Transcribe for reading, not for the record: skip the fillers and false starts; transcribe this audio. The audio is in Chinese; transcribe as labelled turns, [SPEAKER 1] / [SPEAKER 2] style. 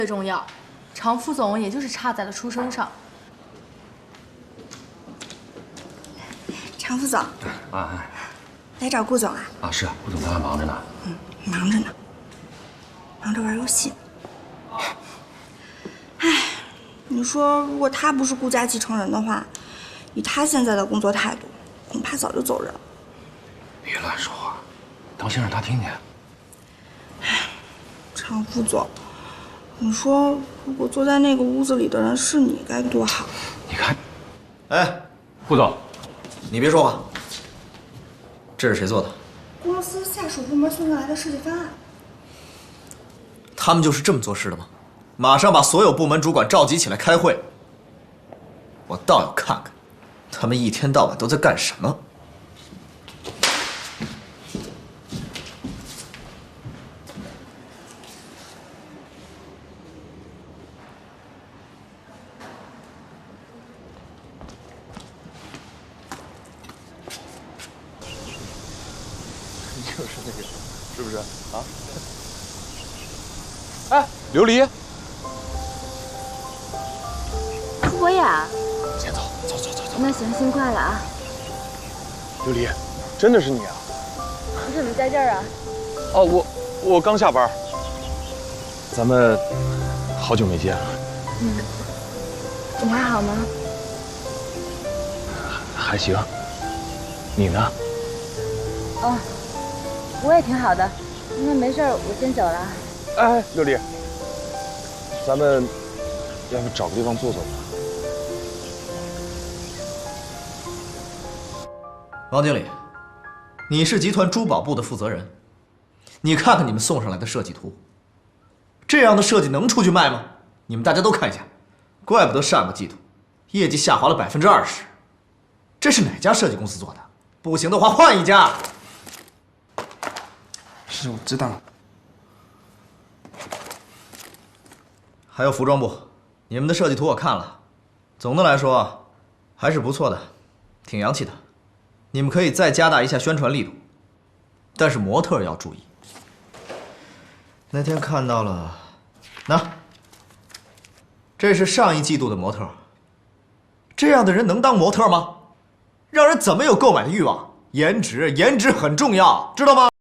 [SPEAKER 1] 最重要，常副總也就是差在了出身上。
[SPEAKER 2] 常副总，
[SPEAKER 3] 啊，
[SPEAKER 2] 来找顾总啊？
[SPEAKER 3] 啊，是啊，顾总他还忙着呢。
[SPEAKER 2] 忙着呢，忙着玩游戏。唉，你说如果他不是顾家继承人的话，以他现在的工作态度，恐怕早就走人了。
[SPEAKER 3] 别乱说话，当心让他听见。
[SPEAKER 2] 常副总，你说如果坐在那个屋子里的人是你，该多好。
[SPEAKER 3] 你看，
[SPEAKER 4] 哎，
[SPEAKER 3] 顾总，
[SPEAKER 4] 你别说话。这是谁做的？
[SPEAKER 2] 公司下属部门送上来的设计方案。
[SPEAKER 4] 他们就是这么做事的吗？马上把所有部门主管召集起来开会。我倒要看看，他们一天到晚都在干什么。
[SPEAKER 5] 就是那个，是不是啊？哎，琉璃，
[SPEAKER 6] 是我呀。
[SPEAKER 5] 先走，走。
[SPEAKER 6] 那行，辛苦了啊。
[SPEAKER 5] 琉璃，真的是你啊？
[SPEAKER 6] 你怎么在这儿啊？
[SPEAKER 5] 哦，我刚下班。咱们好久没见了。
[SPEAKER 6] 你还好吗？
[SPEAKER 5] 还行。你呢？
[SPEAKER 6] 哦，我也挺好的。那没事儿，我先走了。
[SPEAKER 5] 哎，琉璃，咱们要不找个地方坐坐吧？
[SPEAKER 4] 王经理，你是集团珠宝部的负责人，你看看你们送上来的设计图，这样的设计能出去卖吗？你们大家都看一下，怪不得上个季度业绩下滑了20%，这是哪家设計公司做的？不行的話換一家。
[SPEAKER 7] 是，我知道了。
[SPEAKER 4] 還有服裝部，你們的設計圖我看了，總的來說還是不錯的，挺洋氣的。你們可以再加大一下宣傳力度，但是模特要注意。那天看到了，這是上一季度的模特，這樣的人能當模特嗎？讓人怎麼有購買的慾望？顏值很重要，知道嗎？